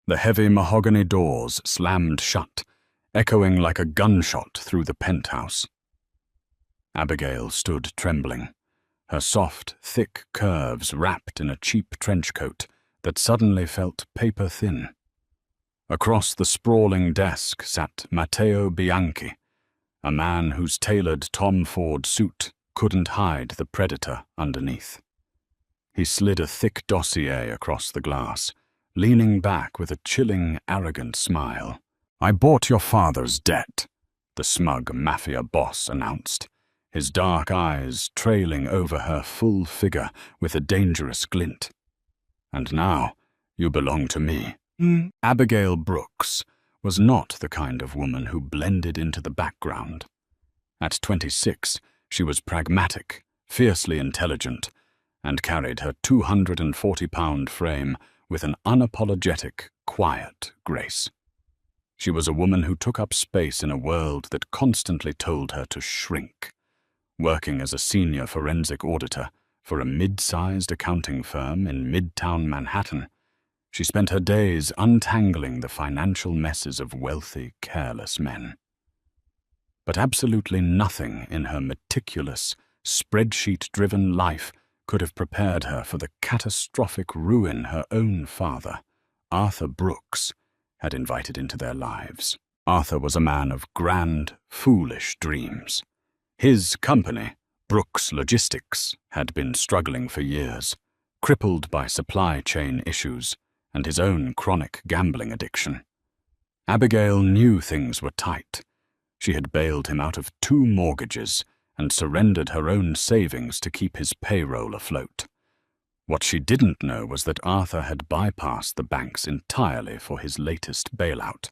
The heavy mahogany doors slammed shut, echoing like a gunshot through the penthouse. Abigail stood trembling, her soft, thick curves wrapped in a cheap trench coat that suddenly felt paper-thin. Across the sprawling desk sat Matteo Bianchi, a man whose tailored Tom Ford suit couldn't hide the predator underneath. He slid a thick dossier across the glass, leaning back with a chilling, arrogant smile. "I bought your father's debt," the smug Mafia boss announced, his dark eyes trailing over her full figure with a dangerous glint. "And now, you belong to me." Abigail Brooks was not the kind of woman who blended into the background. At 26, she was pragmatic, fiercely intelligent, and carried her 240-pound frame with an unapologetic, quiet grace. She was a woman who took up space in a world that constantly told her to shrink. Working as a senior forensic auditor for a mid-sized accounting firm in Midtown Manhattan, she spent her days untangling the financial messes of wealthy, careless men. But absolutely nothing in her meticulous, spreadsheet-driven life could have prepared her for the catastrophic ruin her own father, Arthur Brooks, had invited into their lives. Arthur was a man of grand, foolish dreams. His company, Brooks Logistics, had been struggling for years, crippled by supply chain issues and his own chronic gambling addiction. Abigail knew things were tight. She had bailed him out of 2 mortgages and surrendered her own savings to keep his payroll afloat. What she didn't know was that Arthur had bypassed the banks entirely for his latest bailout.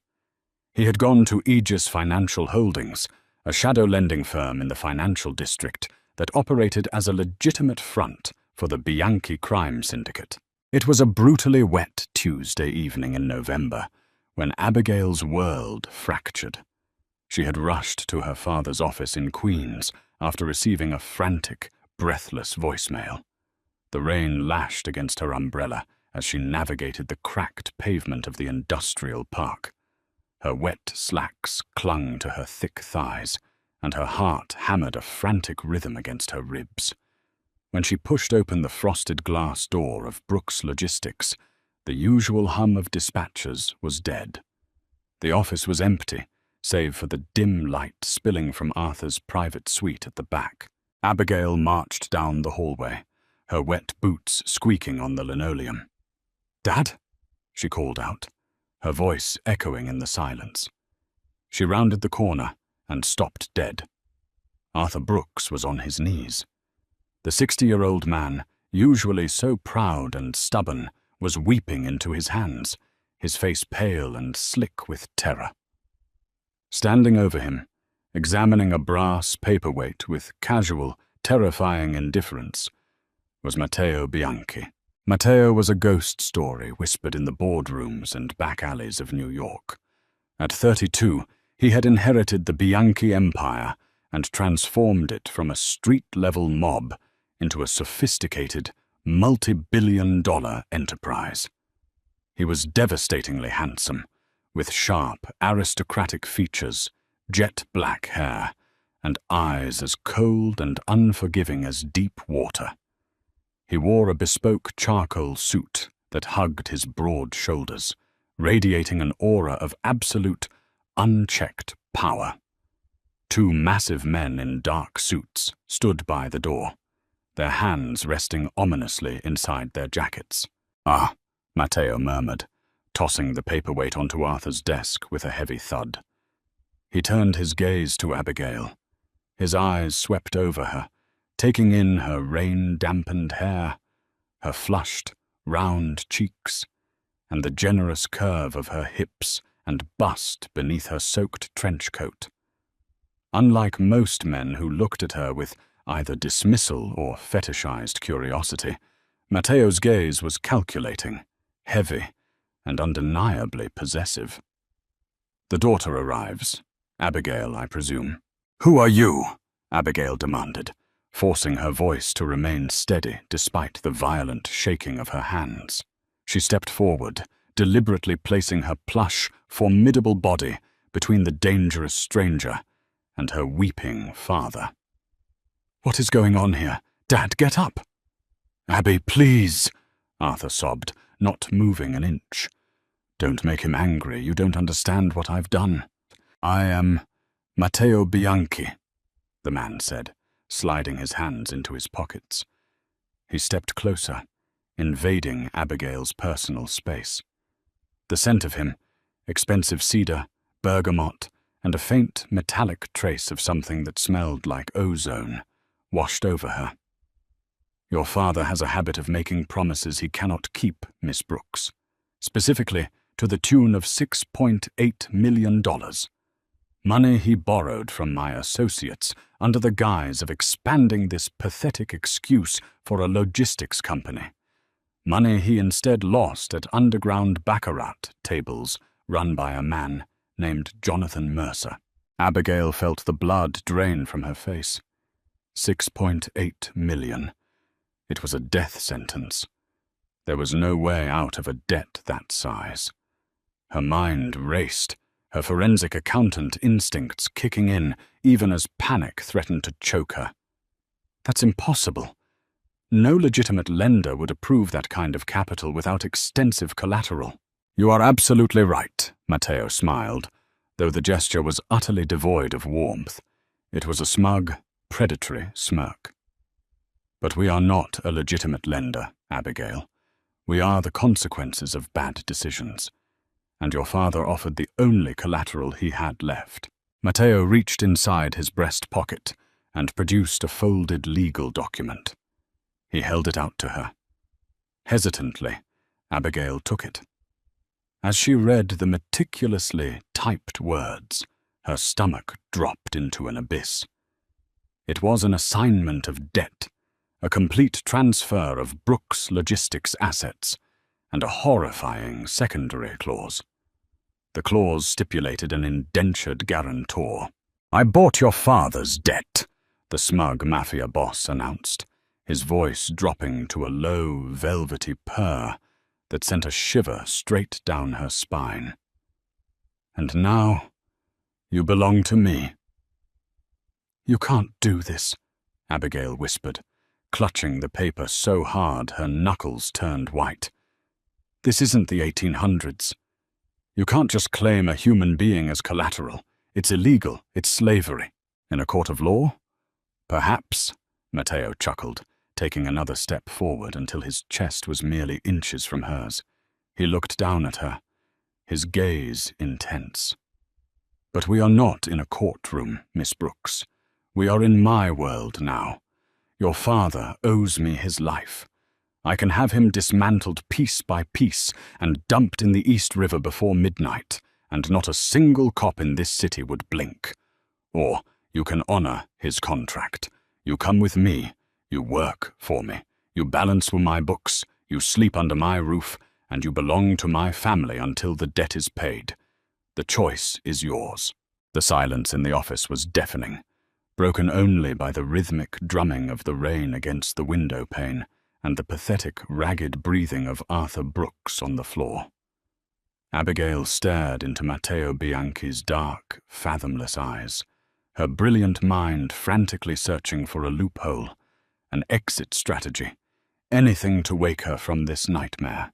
He had gone to Aegis Financial Holdings, a shadow lending firm in the financial district that operated as a legitimate front for the Bianchi crime syndicate. It was a brutally wet Tuesday evening in November when Abigail's world fractured. She had rushed to her father's office in Queens after receiving a frantic, breathless voicemail. The rain lashed against her umbrella as she navigated the cracked pavement of the industrial park. Her wet slacks clung to her thick thighs, and her heart hammered a frantic rhythm against her ribs. When she pushed open the frosted glass door of Brooks Logistics, the usual hum of dispatchers was dead. The office was empty, save for the dim light spilling from Arthur's private suite at the back. Abigail marched down the hallway, her wet boots squeaking on the linoleum. "Dad?" she called out, her voice echoing in the silence. She rounded the corner and stopped dead. Arthur Brooks was on his knees. The 60-year-old man, usually so proud and stubborn, was weeping into his hands, his face pale and slick with terror. Standing over him, examining a brass paperweight with casual, terrifying indifference, was Matteo Bianchi. Matteo was a ghost story whispered in the boardrooms and back alleys of New York. At 32, he had inherited the Bianchi empire and transformed it from a street-level mob into a sophisticated, multi-billion-dollar enterprise. He was devastatingly handsome, with sharp, aristocratic features, jet-black hair, and eyes as cold and unforgiving as deep water. He wore a bespoke charcoal suit that hugged his broad shoulders, radiating an aura of absolute, unchecked power. 2 massive men in dark suits stood by the door, their hands resting ominously inside their jackets. "Ah," Matteo murmured, tossing the paperweight onto Arthur's desk with a heavy thud. He turned his gaze to Abigail. His eyes swept over her, taking in her rain-dampened hair, her flushed, round cheeks, and the generous curve of her hips and bust beneath her soaked trench coat. Unlike most men who looked at her with either dismissal or fetishized curiosity, Matteo's gaze was calculating, heavy, and undeniably possessive. "The daughter arrives. Abigail, I presume." "Who are you?" Abigail demanded, forcing her voice to remain steady despite the violent shaking of her hands. She stepped forward, deliberately placing her plush, formidable body between the dangerous stranger and her weeping father. "What is going on here? Dad, get up!" "Abby, please," Arthur sobbed, not moving an inch. "Don't make him angry. You don't understand what I've done." "I am Matteo Bianchi," the man said, sliding his hands into his pockets. He stepped closer, invading Abigail's personal space. The scent of him, expensive cedar, bergamot, and a faint metallic trace of something that smelled like ozone, washed over her. "Your father has a habit of making promises he cannot keep, Miss Brooks. Specifically, to the tune of $6.8 million. Money he borrowed from my associates under the guise of expanding this pathetic excuse for a logistics company. Money he instead lost at underground baccarat tables run by a man named Jonathan Mercer." Abigail felt the blood drain from her face. 6.8 million. It was a death sentence. There was no way out of a debt that size. Her mind raced, her forensic accountant instincts kicking in even as panic threatened to choke her. That's impossible. No legitimate lender would approve that kind of capital without extensive collateral. "You are absolutely right," Matteo smiled, though the gesture was utterly devoid of warmth. It was a smug, predatory smirk. "But we are not a legitimate lender, Abigail. We are the consequences of bad decisions. And your father offered the only collateral he had left." Matteo reached inside his breast pocket and produced a folded legal document. He held it out to her. Hesitantly, Abigail took it. As she read the meticulously typed words, her stomach dropped into an abyss. It was an assignment of debt, a complete transfer of Brooks Logistics assets, and a horrifying secondary clause. The clause stipulated an indentured guarantor. "I bought your father's debt," the smug Mafia boss announced, his voice dropping to a low, velvety purr that sent a shiver straight down her spine. "And now, you belong to me." "You can't do this," Abigail whispered, clutching the paper so hard her knuckles turned white. "This isn't the 1800s. You can't just claim a human being as collateral. It's illegal. It's slavery. In a court of law? Perhaps," Matteo chuckled, taking another step forward until his chest was merely inches from hers. He looked down at her, his gaze intense. "But we are not in a courtroom, Miss Brooks. We are in my world now. Your father owes me his life. I can have him dismantled piece by piece and dumped in the East River before midnight, and not a single cop in this city would blink. Or you can honor his contract. You come with me. You work for me. You balance my books. You sleep under my roof, and you belong to my family until the debt is paid. The choice is yours." The silence in the office was deafening, broken only by the rhythmic drumming of the rain against the window pane and the pathetic, ragged breathing of Arthur Brooks on the floor. Abigail stared into Matteo Bianchi's dark, fathomless eyes, her brilliant mind frantically searching for a loophole, an exit strategy, anything to wake her from this nightmare.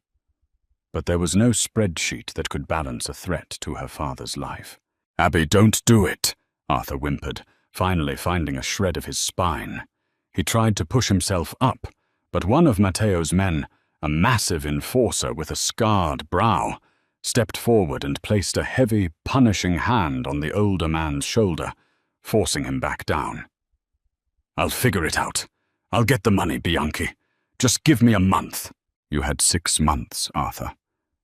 But there was no spreadsheet that could balance a threat to her father's life. "Abby, don't do it," Arthur whimpered, finally finding a shred of his spine. He tried to push himself up, but one of Matteo's men, a massive enforcer with a scarred brow, stepped forward and placed a heavy, punishing hand on the older man's shoulder, forcing him back down. "I'll figure it out. I'll get the money, Bianchi. Just give me a month." "You had 6 months, Arthur,"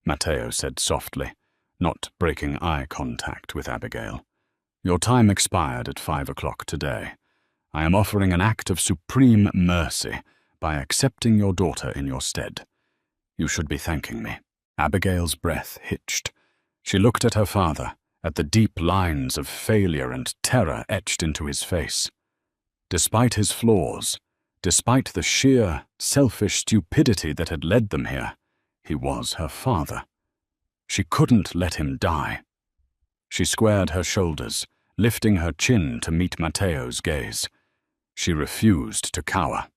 Matteo said softly, not breaking eye contact with Abigail. "Your time expired at 5 o'clock today. I am offering an act of supreme mercy by accepting your daughter in your stead. You should be thanking me." Abigail's breath hitched. She looked at her father, at the deep lines of failure and terror etched into his face. Despite his flaws, despite the sheer, selfish stupidity that had led them here, he was her father. She couldn't let him die. She squared her shoulders, lifting her chin to meet Matteo's gaze. She refused to cower.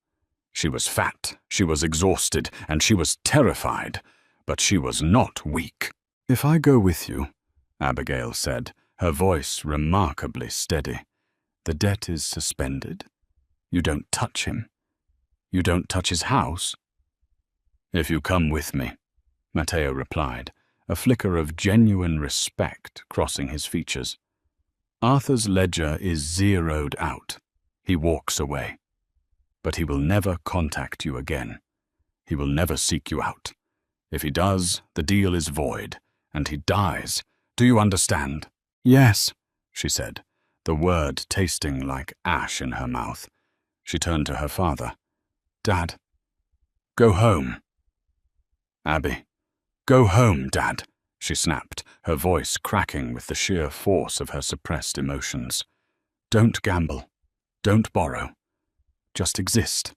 She was fat, she was exhausted, and she was terrified, but she was not weak. "If I go with you," Abigail said, her voice remarkably steady, "the debt is suspended. You don't touch him. You don't touch his house." "If you come with me," Matteo replied, a flicker of genuine respect crossing his features. "Arthur's ledger is zeroed out. He walks away. But he will never contact you again. He will never seek you out. If he does, the deal is void, and he dies. Do you understand?" "Yes," she said, the word tasting like ash in her mouth. She turned to her father. "Dad, go home." "Abby, go home, Dad," she snapped, her voice cracking with the sheer force of her suppressed emotions. "Don't gamble. Don't borrow. Just exist.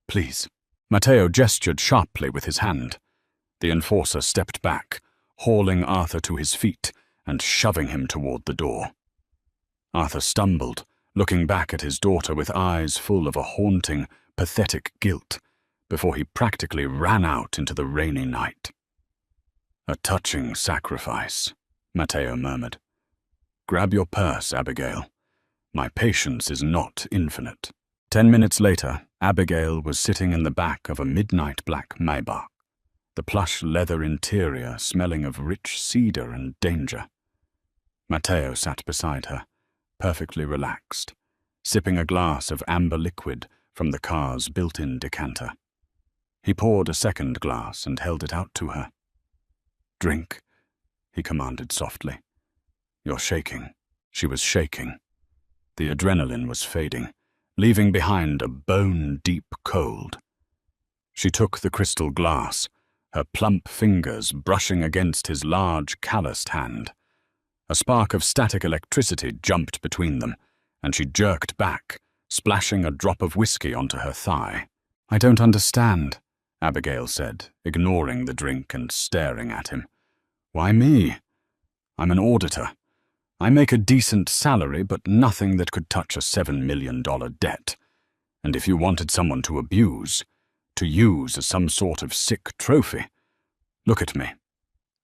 Please." Matteo gestured sharply with his hand. The enforcer stepped back, hauling Arthur to his feet and shoving him toward the door. Arthur stumbled, looking back at his daughter with eyes full of a haunting, pathetic guilt, before he practically ran out into the rainy night. "A touching sacrifice," Matteo murmured. "Grab your purse, Abigail. My patience is not infinite." 10 minutes later, Abigail was sitting in the back of a midnight black Maybach, the plush leather interior smelling of rich cedar and danger. Matteo sat beside her, perfectly relaxed, sipping a glass of amber liquid from the car's built-in decanter. He poured a second glass and held it out to her. "Drink," he commanded softly. "You're shaking." She was shaking. The adrenaline was fading, leaving behind a bone-deep cold. She took the crystal glass, her plump fingers brushing against his large, calloused hand. A spark of static electricity jumped between them, and she jerked back, splashing a drop of whiskey onto her thigh. "I don't understand," Abigail said, ignoring the drink and staring at him. "Why me? I'm an auditor. I make a decent salary, but nothing that could touch a $7 million debt. And if you wanted someone to abuse, to use as some sort of sick trophy, look at me.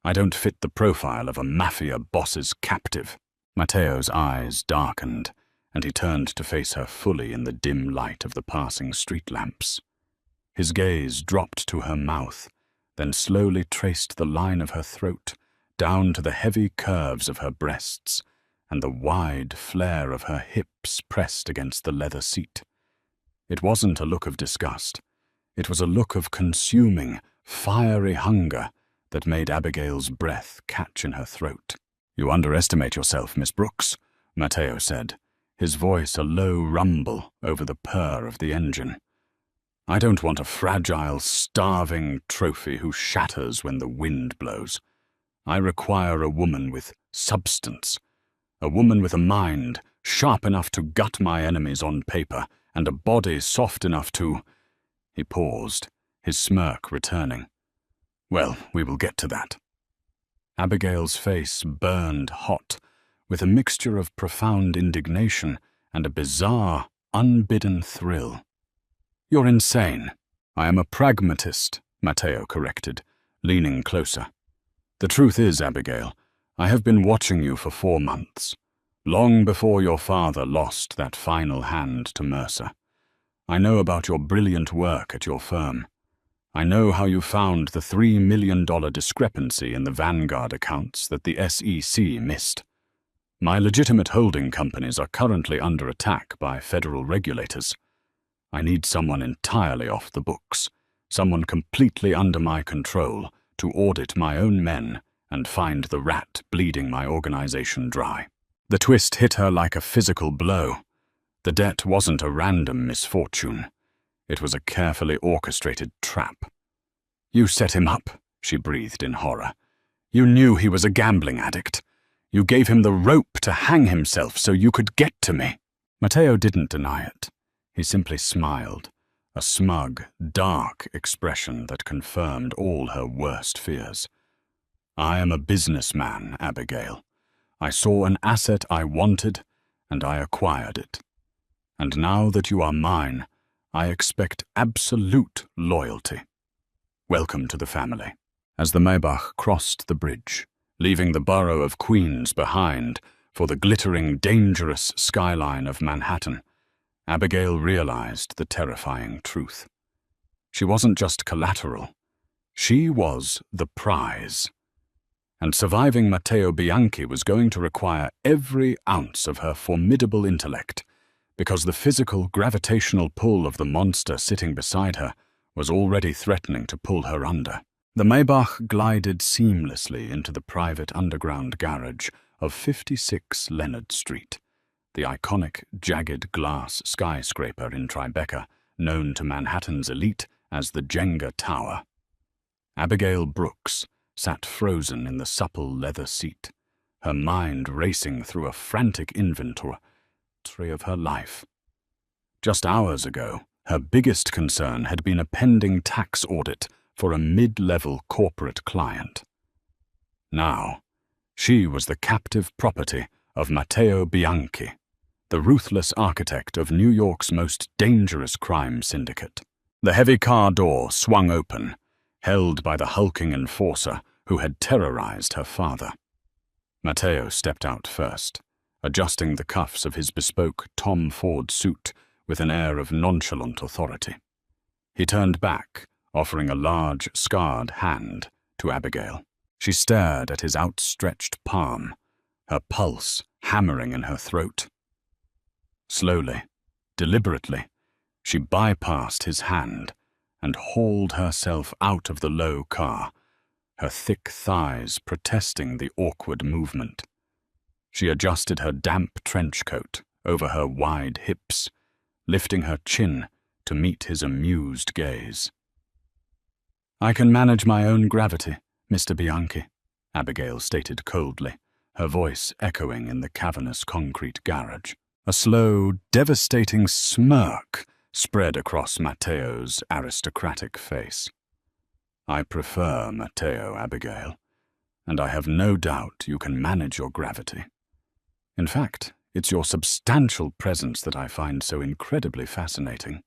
I don't fit the profile of a Mafia boss's captive." Matteo's eyes darkened, and he turned to face her fully in the dim light of the passing street lamps. His gaze dropped to her mouth, then slowly traced the line of her throat, down to the heavy curves of her breasts, and the wide flare of her hips pressed against the leather seat. It wasn't a look of disgust. It was a look of consuming, fiery hunger that made Abigail's breath catch in her throat. "You underestimate yourself, Miss Brooks," Matteo said, his voice a low rumble over the purr of the engine. "I don't want a fragile, starving trophy who shatters when the wind blows. I require a woman with substance, a woman with a mind sharp enough to gut my enemies on paper, and a body soft enough to—" He paused, his smirk returning. "Well, we will get to that." Abigail's face burned hot, with a mixture of profound indignation and a bizarre, unbidden thrill. "You're insane." "I am a pragmatist," Matteo corrected, leaning closer. "The truth is, Abigail, I have been watching you for 4 months, long before your father lost that final hand to Mercer. I know about your brilliant work at your firm. I know how you found the $3 million discrepancy in the Vanguard accounts that the SEC missed. My legitimate holding companies are currently under attack by federal regulators. I need someone entirely off the books, someone completely under my control, to audit my own men and find the rat bleeding my organization dry." The twist hit her like a physical blow. The debt wasn't a random misfortune. It was a carefully orchestrated trap. "You set him up," she breathed in horror. "You knew he was a gambling addict. You gave him the rope to hang himself so you could get to me." Matteo didn't deny it. He simply smiled, a smug, dark expression that confirmed all her worst fears. I am a businessman, Abigail. I saw an asset I wanted, and I acquired it. And now that you are mine, I expect absolute loyalty. Welcome to the family." As the Maybach crossed the bridge, leaving the borough of Queens behind for the glittering, dangerous skyline of Manhattan, Abigail realized the terrifying truth. She wasn't just collateral. She was the prize. And surviving Matteo Bianchi was going to require every ounce of her formidable intellect, because the physical, gravitational pull of the monster sitting beside her was already threatening to pull her under. The Maybach glided seamlessly into the private underground garage of 56 Leonard Street, the iconic, jagged glass skyscraper in Tribeca, known to Manhattan's elite as the Jenga Tower. Abigail Brooks sat frozen in the supple leather seat, her mind racing through a frantic inventory of her life. Just hours ago, her biggest concern had been a pending tax audit for a mid-level corporate client. Now, she was the captive property of Matteo Bianchi, the ruthless architect of New York's most dangerous crime syndicate. The heavy car door swung open, held by the hulking enforcer who had terrorized her father. Matteo stepped out first, adjusting the cuffs of his bespoke Tom Ford suit with an air of nonchalant authority. He turned back, offering a large, scarred hand to Abigail. She stared at his outstretched palm, her pulse hammering in her throat. Slowly, deliberately, she bypassed his hand and hauled herself out of the low car, her thick thighs protesting the awkward movement. She adjusted her damp trench coat over her wide hips, lifting her chin to meet his amused gaze. "I can manage my own gravity, Mr. Bianchi," Abigail stated coldly, her voice echoing in the cavernous concrete garage. A slow, devastating smirk spread across Matteo's aristocratic face. "I prefer Matteo, Abigail, and I have no doubt you can manage your gravity. In fact, it's your substantial presence that I find so incredibly fascinating."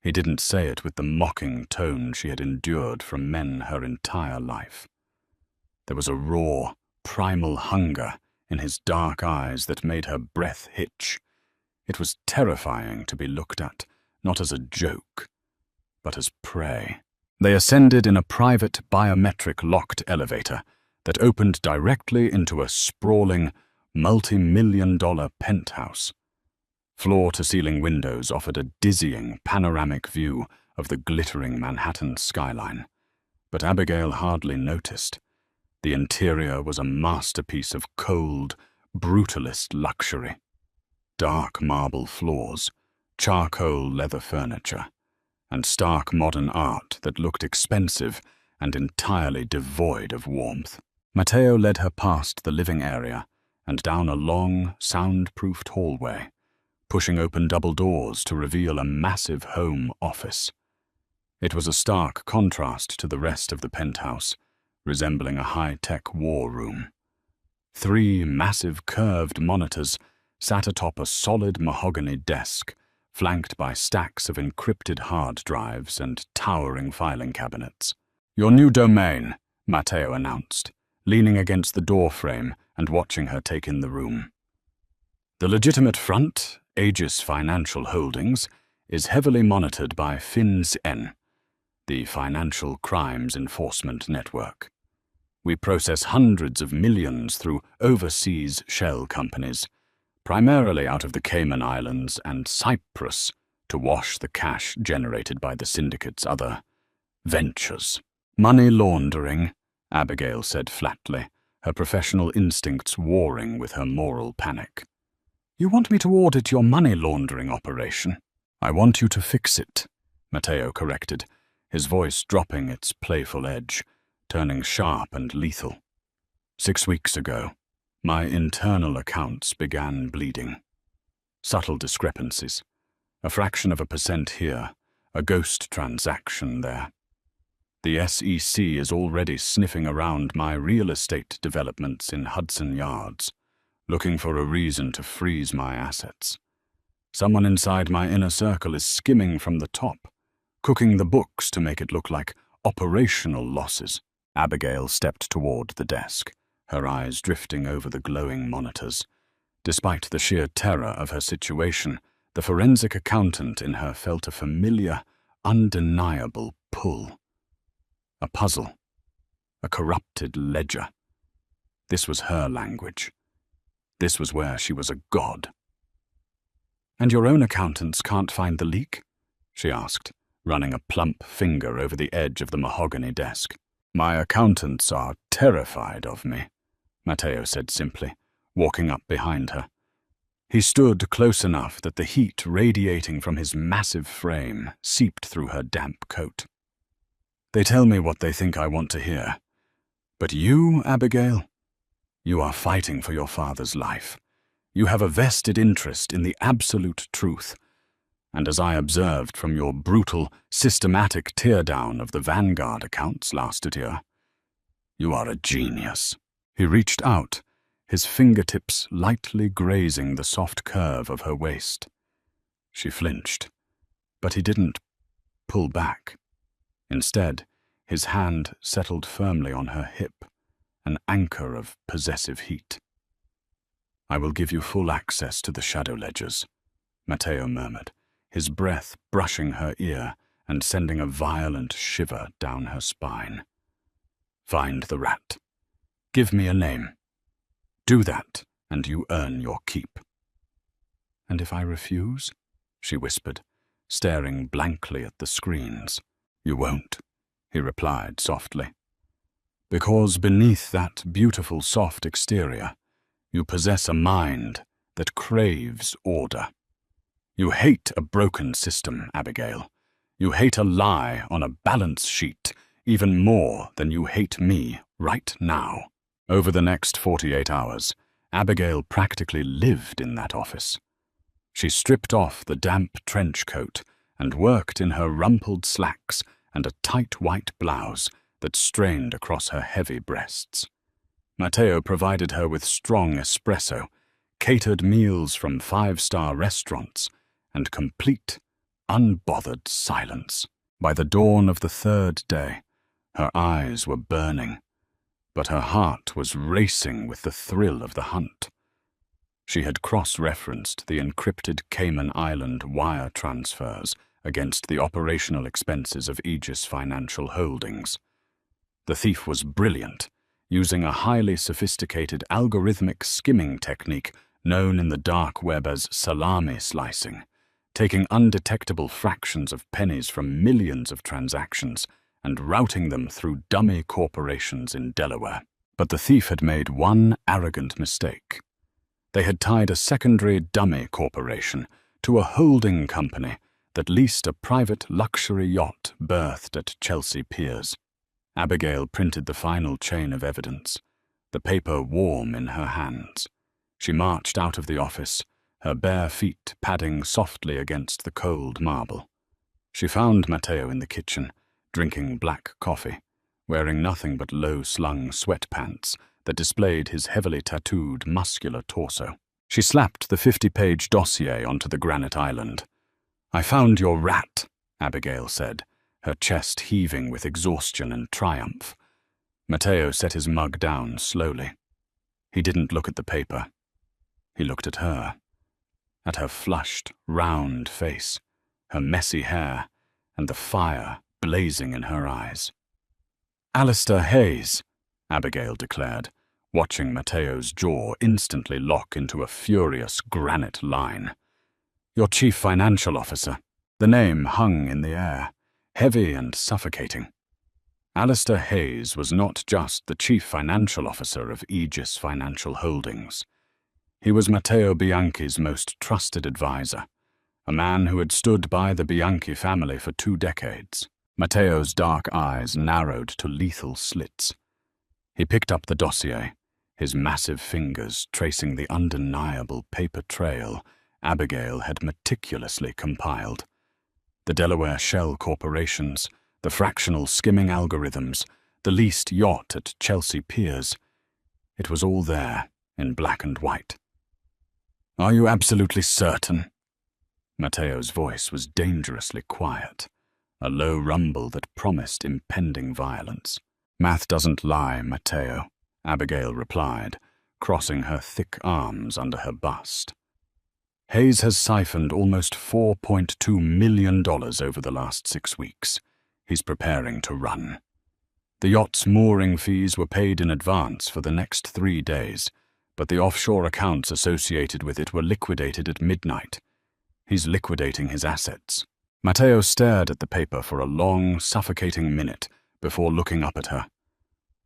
He didn't say it with the mocking tone she had endured from men her entire life. There was a raw, primal hunger in his dark eyes that made her breath hitch. It was terrifying to be looked at, not as a joke, but as prey. They ascended in a private biometric-locked elevator that opened directly into a sprawling, multi-million-dollar penthouse. Floor-to-ceiling windows offered a dizzying, panoramic view of the glittering Manhattan skyline, but Abigail hardly noticed. The interior was a masterpiece of cold, brutalist luxury. Dark marble floors, charcoal leather furniture, and stark modern art that looked expensive and entirely devoid of warmth. Matteo led her past the living area and down a long, soundproofed hallway, pushing open double doors to reveal a massive home office. It was a stark contrast to the rest of the penthouse, resembling a high-tech war room. 3 massive curved monitors sat atop a solid mahogany desk, flanked by stacks of encrypted hard drives and towering filing cabinets. "Your new domain," Matteo announced, leaning against the doorframe and watching her take in the room. "The legitimate front, Aegis Financial Holdings, is heavily monitored by FinCEN, the Financial Crimes Enforcement Network. We process hundreds of millions through overseas shell companies, primarily out of the Cayman Islands and Cyprus, to wash the cash generated by the syndicate's other ventures." "Money laundering," Abigail said flatly, her professional instincts warring with her moral panic. "You want me to audit your money laundering operation?" "I want you to fix it," Matteo corrected, his voice dropping its playful edge, turning sharp and lethal. 6 weeks ago, my internal accounts began bleeding. Subtle discrepancies, a fraction of a percent here, a ghost transaction there. The SEC is already sniffing around my real estate developments in Hudson Yards, looking for a reason to freeze my assets. Someone inside my inner circle is skimming from the top, cooking the books to make it look like operational losses. Abigail stepped toward the desk, her eyes drifting over the glowing monitors. Despite the sheer terror of her situation, the forensic accountant in her felt a familiar, undeniable pull. A puzzle. A corrupted ledger. This was her language. This was where she was a god. "And your own accountants can't find the leak?" she asked, running a plump finger over the edge of the mahogany desk. "My accountants are terrified of me," Matteo said simply, walking up behind her. He stood close enough that the heat radiating from his massive frame seeped through her damp coat. "They tell me what they think I want to hear. But you, Abigail, you are fighting for your father's life. You have a vested interest in the absolute truth. And as I observed from your brutal, systematic teardown of the Vanguard accounts last year, you are a genius." He reached out, his fingertips lightly grazing the soft curve of her waist. She flinched, but he didn't pull back. Instead, his hand settled firmly on her hip, an anchor of possessive heat. "I will give you full access to the shadow ledgers," Matteo murmured, his breath brushing her ear and sending a violent shiver down her spine. "Find the rat. Give me a name. Do that, and you earn your keep." "And if I refuse?" she whispered, staring blankly at the screens. "You won't," he replied softly. "Because beneath that beautiful soft exterior, you possess a mind that craves order. You hate a broken system, Abigail. You hate a lie on a balance sheet even more than you hate me right now." Over the next 48 hours, Abigail practically lived in that office. She stripped off the damp trench coat and worked in her rumpled slacks and a tight white blouse that strained across her heavy breasts. Matteo provided her with strong espresso, catered meals from five-star restaurants, and complete, unbothered silence. By the dawn of the third day, her eyes were burning, but her heart was racing with the thrill of the hunt. She had cross-referenced the encrypted Cayman Island wire transfers against the operational expenses of Aegis Financial Holdings. The thief was brilliant, using a highly sophisticated algorithmic skimming technique known in the dark web as salami slicing, taking undetectable fractions of pennies from millions of transactions and routing them through dummy corporations in Delaware. But the thief had made one arrogant mistake. They had tied a secondary dummy corporation to a holding company that leased a private luxury yacht berthed at Chelsea Piers. Abigail printed the final chain of evidence, the paper warm in her hands. She marched out of the office, her bare feet padding softly against the cold marble. She found Matteo in the kitchen, drinking black coffee, wearing nothing but low-slung sweatpants that displayed his heavily tattooed, muscular torso. She slapped the 50-page dossier onto the granite island. "I found your rat," Abigail said, her chest heaving with exhaustion and triumph. Matteo set his mug down slowly. He didn't look at the paper. He looked at her flushed, round face, her messy hair, and the fire blazing in her eyes. "Alistair Hayes," Abigail declared, watching Matteo's jaw instantly lock into a furious granite line. "Your chief financial officer." The name hung in the air, heavy and suffocating. Alistair Hayes was not just the chief financial officer of Aegis Financial Holdings. He was Matteo Bianchi's most trusted advisor, a man who had stood by the Bianchi family for 2 decades. Matteo's dark eyes narrowed to lethal slits. He picked up the dossier, his massive fingers tracing the undeniable paper trail Abigail had meticulously compiled. The Delaware shell corporations, the fractional skimming algorithms, the leased yacht at Chelsea Piers. It was all there, in black and white. "Are you absolutely certain?" Matteo's voice was dangerously quiet, a low rumble that promised impending violence. "Math doesn't lie, Matteo," Abigail replied, crossing her thick arms under her bust. "Hayes has siphoned almost $4.2 million over the last 6 weeks. He's preparing to run. The yacht's mooring fees were paid in advance for the next 3 days, but the offshore accounts associated with it were liquidated at midnight. He's liquidating his assets." Matteo stared at the paper for a long, suffocating minute before looking up at her.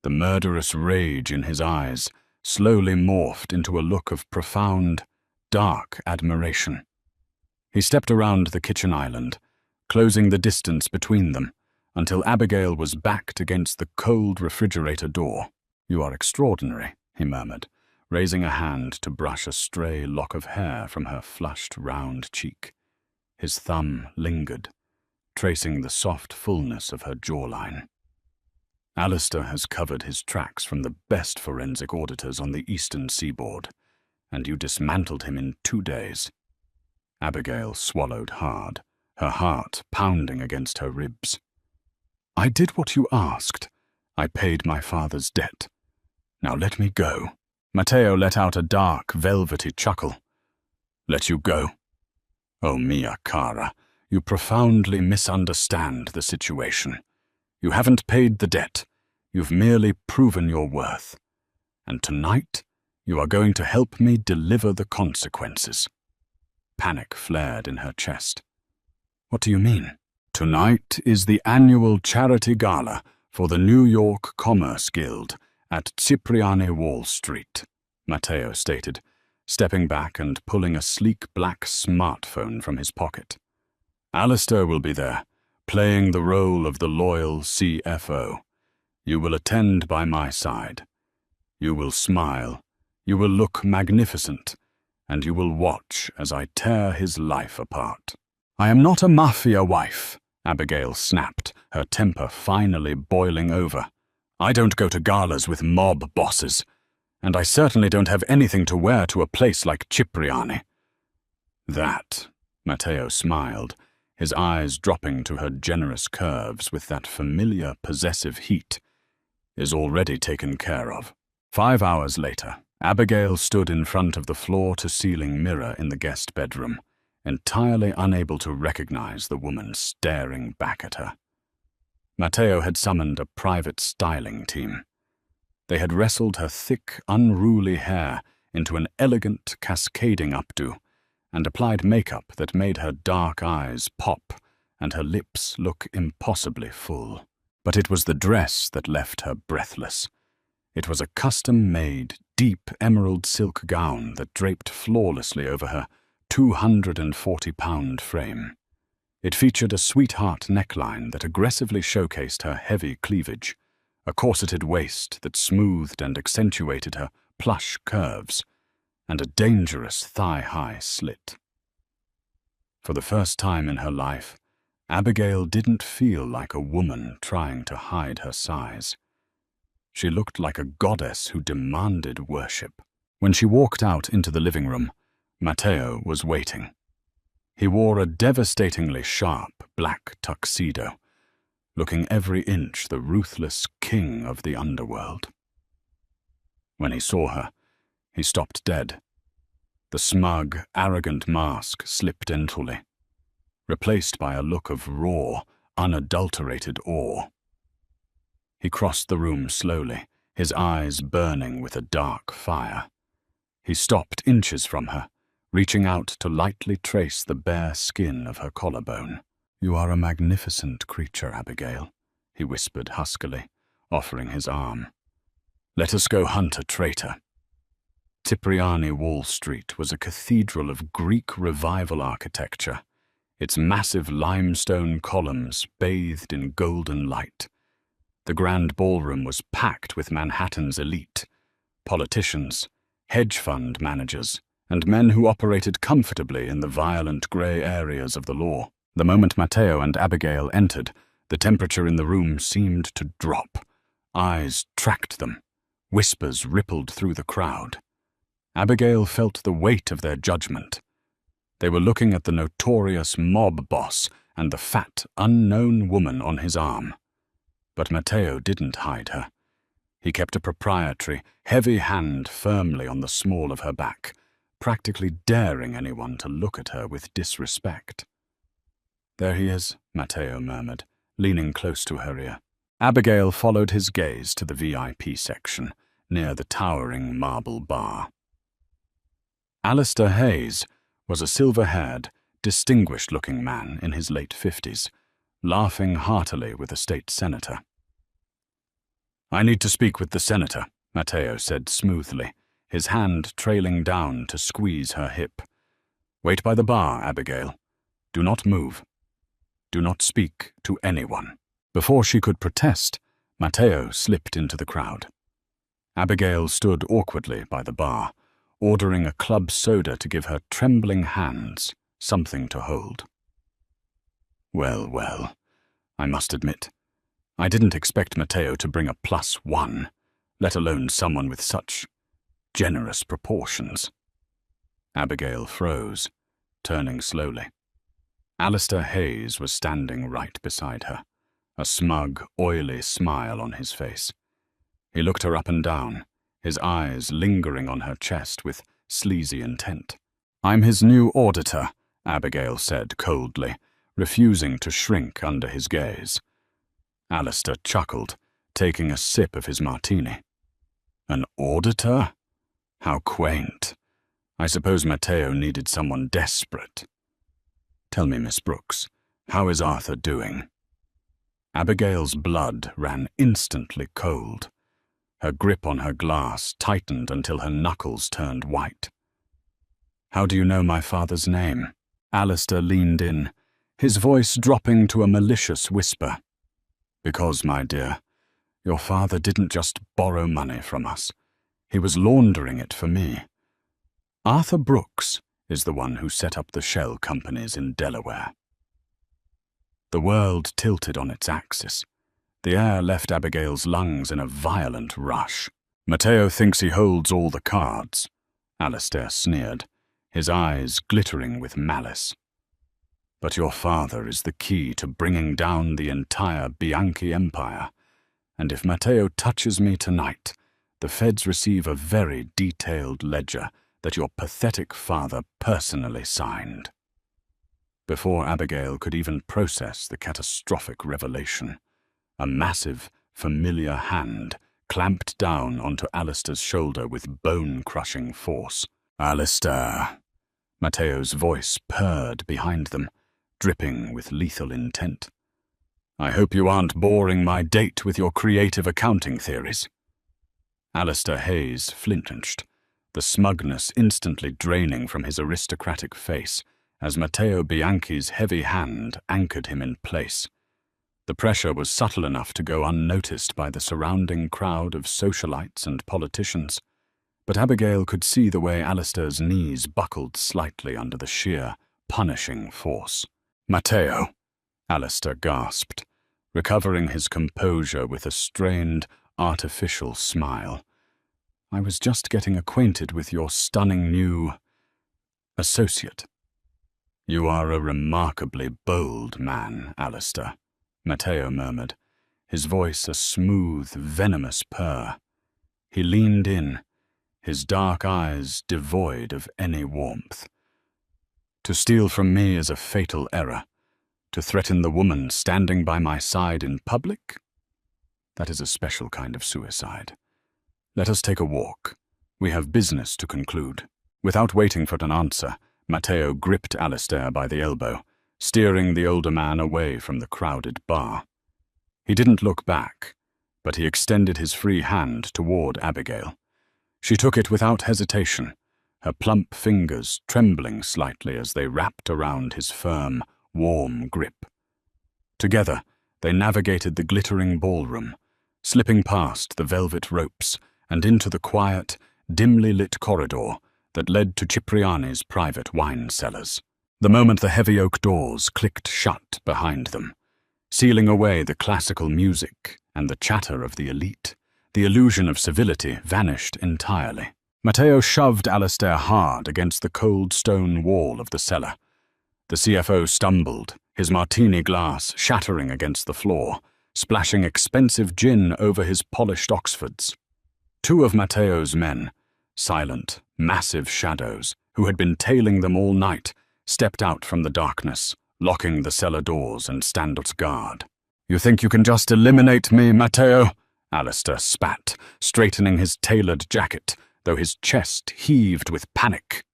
The murderous rage in his eyes slowly morphed into a look of profound, dark admiration. He stepped around the kitchen island, closing the distance between them until Abigail was backed against the cold refrigerator door. "You are extraordinary," he murmured, raising a hand to brush a stray lock of hair from her flushed, round cheek. His thumb lingered, tracing the soft fullness of her jawline. "Alistair has covered his tracks from the best forensic auditors on the eastern seaboard, and you dismantled him in 2 days." Abigail swallowed hard, her heart pounding against her ribs. "I did what you asked. I paid my father's debt. Now let me go." Matteo let out a dark, velvety chuckle. "Let you go? Oh, mia cara, you profoundly misunderstand the situation. You haven't paid the debt. You've merely proven your worth. And tonight, you are going to help me deliver the consequences." Panic flared in her chest. "What do you mean?" "Tonight is the annual charity gala for the New York Commerce Guild at Cipriani Wall Street," Matteo stated, stepping back and pulling a sleek black smartphone from his pocket. "Alistair will be there, playing the role of the loyal CFO. You will attend by my side. You will smile, you will look magnificent, and you will watch as I tear his life apart." "I am not a Mafia wife," Abigail snapped, her temper finally boiling over. "I don't go to galas with mob bosses, and I certainly don't have anything to wear to a place like Cipriani." "That," Matteo smiled, his eyes dropping to her generous curves with that familiar possessive heat, "is already taken care of." 5 hours later, Abigail stood in front of the floor-to-ceiling mirror in the guest bedroom, entirely unable to recognize the woman staring back at her. Matteo had summoned a private styling team. They had wrestled her thick, unruly hair into an elegant, cascading updo and applied makeup that made her dark eyes pop and her lips look impossibly full. But it was the dress that left her breathless. It was a custom-made, deep emerald silk gown that draped flawlessly over her 240-pound frame. It featured a sweetheart neckline that aggressively showcased her heavy cleavage, a corseted waist that smoothed and accentuated her plush curves, and a dangerous thigh-high slit. For the first time in her life, Abigail didn't feel like a woman trying to hide her size. She looked like a goddess who demanded worship. When she walked out into the living room, Matteo was waiting. He wore a devastatingly sharp black tuxedo, looking every inch the ruthless king of the underworld. When he saw her, he stopped dead. The smug, arrogant mask slipped entirely, replaced by a look of raw, unadulterated awe. He crossed the room slowly, his eyes burning with a dark fire. He stopped inches from her, reaching out to lightly trace the bare skin of her collarbone. "You are a magnificent creature, Abigail," he whispered huskily, offering his arm. "Let us go hunt a traitor." Cipriani Wall Street was a cathedral of Greek Revival architecture, its massive limestone columns bathed in golden light. The grand ballroom was packed with Manhattan's elite, politicians, hedge fund managers, and men who operated comfortably in the violent grey areas of the law. The moment Matteo and Abigail entered, The temperature in the room seemed to drop. Eyes tracked them. Whispers rippled through the crowd. Abigail felt the weight of their judgment. They were looking at the notorious mob boss and the fat, unknown woman on his arm. But Matteo didn't hide her. He kept a proprietary, heavy hand firmly on the small of her back, practically daring anyone to look at her with disrespect. "There he is," Matteo murmured, leaning close to her ear. Abigail followed his gaze to the VIP section, near the towering marble bar. Alistair Hayes was a silver-haired, distinguished-looking man in his late 50s, laughing heartily with a state senator. "I need to speak with the senator," Matteo said smoothly, his hand trailing down to squeeze her hip. "Wait by the bar, Abigail. Do not move. Do not speak to anyone." Before she could protest, Matteo slipped into the crowd. Abigail stood awkwardly by the bar, ordering a club soda to give her trembling hands something to hold. Well, I must admit, I didn't expect Matteo to bring a +1, let alone someone with such generous proportions. Abigail froze, turning slowly. Alistair Hayes was standing right beside her, a smug, oily smile on his face. He looked her up and down, his eyes lingering on her chest with sleazy intent. "I'm his new auditor," Abigail said coldly, refusing to shrink under his gaze. Alistair chuckled, taking a sip of his martini. "An auditor? How quaint. I suppose Matteo needed someone desperate. Tell me, Miss Brooks, how is Arthur doing?" Abigail's blood ran instantly cold. Her grip on her glass tightened until her knuckles turned white. "How do you know my father's name?" Alistair leaned in, his voice dropping to a malicious whisper. "Because, my dear, your father didn't just borrow money from us. He was laundering it for me. Arthur Brooks is the one who set up the shell companies in Delaware." The world tilted on its axis. The air left Abigail's lungs in a violent rush. "Matteo thinks he holds all the cards," Alistair sneered, his eyes glittering with malice. "But your father is the key to bringing down the entire Bianchi empire, and if Matteo touches me tonight, the feds receive a very detailed ledger that your pathetic father personally signed." Before Abigail could even process the catastrophic revelation, a massive, familiar hand clamped down onto Alistair's shoulder with bone-crushing force. "Alistair," Matteo's voice purred behind them, dripping with lethal intent. "I hope you aren't boring my date with your creative accounting theories." Alistair Hayes flinched, the smugness instantly draining from his aristocratic face as Matteo Bianchi's heavy hand anchored him in place. The pressure was subtle enough to go unnoticed by the surrounding crowd of socialites and politicians, but Abigail could see the way Alistair's knees buckled slightly under the sheer, punishing force. "Matteo," Alistair gasped, recovering his composure with a strained, artificial smile. "I was just getting acquainted with your stunning new associate." "You are a remarkably bold man, Alistair," Matteo murmured, his voice a smooth, venomous purr. He leaned in, his dark eyes devoid of any warmth. "To steal from me is a fatal error. To threaten the woman standing by my side in public? That is a special kind of suicide. Let us take a walk. We have business to conclude." Without waiting for an answer, Matteo gripped Alistair by the elbow, steering the older man away from the crowded bar. He didn't look back, but he extended his free hand toward Abigail. She took it without hesitation, her plump fingers trembling slightly as they wrapped around his firm, warm grip. Together, they navigated the glittering ballroom, slipping past the velvet ropes and into the quiet, dimly lit corridor that led to Cipriani's private wine cellars. The moment the heavy oak doors clicked shut behind them, sealing away the classical music and the chatter of the elite. The illusion of civility vanished entirely. Matteo shoved Alistair hard against the cold stone wall of the cellar. The CFO stumbled, his martini glass shattering against the floor, splashing expensive gin over his polished Oxfords. Two of Matteo's men, silent, massive shadows, who had been tailing them all night, stepped out from the darkness, locking the cellar doors and standards guard. "You think you can just eliminate me, Matteo?" Alistair spat, straightening his tailored jacket, though his chest heaved with panic.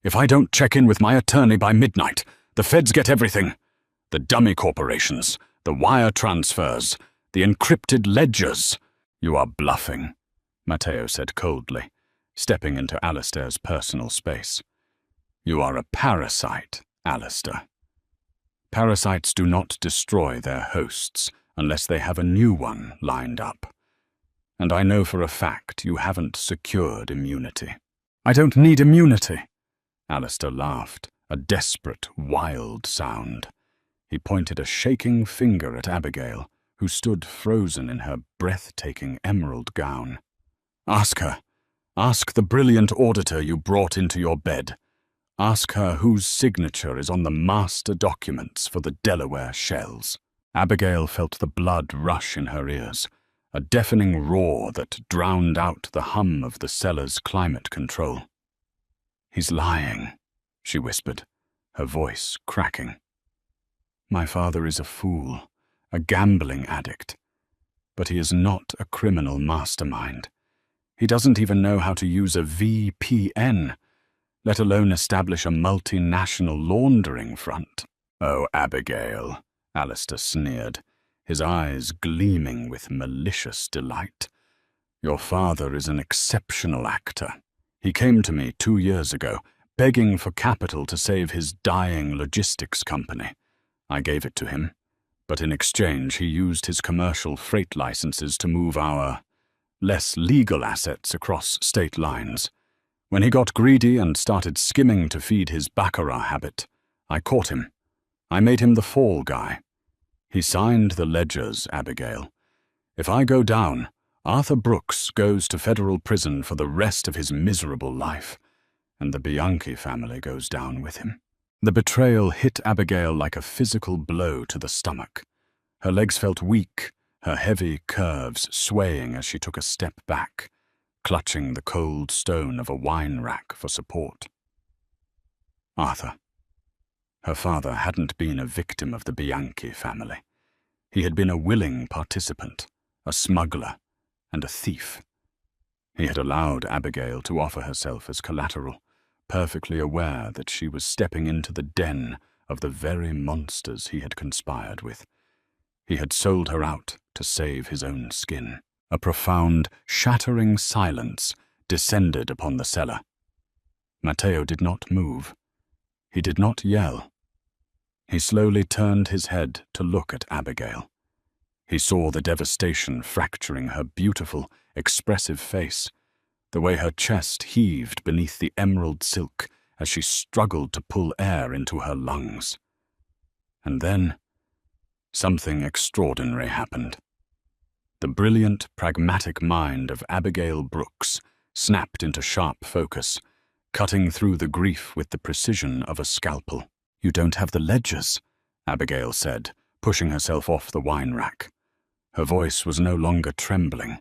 "If I don't check in with my attorney by midnight, the feds get everything. The dummy corporations, the wire transfers, the encrypted ledgers." "You are bluffing," Matteo said coldly, stepping into Alistair's personal space. "You are a parasite, Alistair. Parasites do not destroy their hosts unless they have a new one lined up. And I know for a fact you haven't secured immunity." "I don't need immunity." Alistair laughed, a desperate, wild sound. He pointed a shaking finger at Abigail, who stood frozen in her breathtaking emerald gown. "Ask her. Ask the brilliant auditor you brought into your bed. Ask her whose signature is on the master documents for the Delaware shells." Abigail felt the blood rush in her ears, a deafening roar that drowned out the hum of the cellar's climate control. "He's lying," she whispered, her voice cracking. "My father is a fool, a gambling addict, but he is not a criminal mastermind. He doesn't even know how to use a VPN, let alone establish a multinational laundering front." "Oh, Abigail," Alistair sneered, his eyes gleaming with malicious delight. "Your father is an exceptional actor. He came to me 2 years ago, begging for capital to save his dying logistics company. I gave it to him, but in exchange he used his commercial freight licenses to move our less legal assets across state lines. When he got greedy and started skimming to feed his baccarat habit, I caught him. I made him the fall guy. He signed the ledgers, Abigail. If I go down, Arthur Brooks goes to federal prison for the rest of his miserable life, and the Bianchi family goes down with him." The betrayal hit Abigail like a physical blow to the stomach. Her legs felt weak, her heavy curves swaying as she took a step back, clutching the cold stone of a wine rack for support. Arthur. Her father hadn't been a victim of the Bianchi family. He had been a willing participant, a smuggler, and a thief. He had allowed Abigail to offer herself as collateral, perfectly aware that she was stepping into the den of the very monsters he had conspired with. He had sold her out to save his own skin. A profound, shattering silence descended upon the cellar. Matteo did not move. He did not yell. He slowly turned his head to look at Abigail. He saw the devastation fracturing her beautiful, expressive face, the way her chest heaved beneath the emerald silk as she struggled to pull air into her lungs. And then, something extraordinary happened. The brilliant, pragmatic mind of Abigail Brooks snapped into sharp focus, cutting through the grief with the precision of a scalpel. "You don't have the ledgers," Abigail said, pushing herself off the wine rack. Her voice was no longer trembling.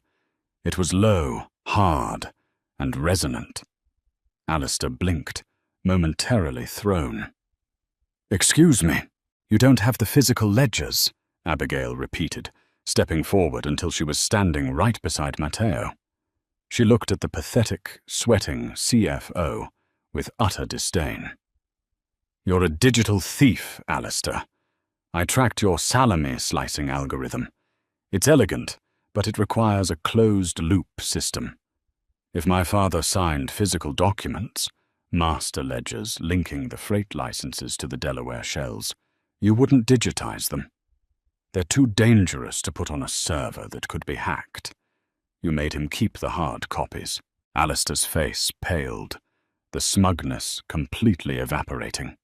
It was low, hard, and resonant. Alistair blinked, momentarily thrown. "Excuse me, you don't have the physical ledgers," Abigail repeated, stepping forward until she was standing right beside Matteo. She looked at the pathetic, sweating CFO with utter disdain. "You're a digital thief, Alistair. I tracked your salami-slicing algorithm. It's elegant, but it requires a closed-loop system. If my father signed physical documents, master ledgers linking the freight licenses to the Delaware shells, you wouldn't digitize them. They're too dangerous to put on a server that could be hacked. You made him keep the hard copies." Alistair's face paled, the smugness completely evaporating.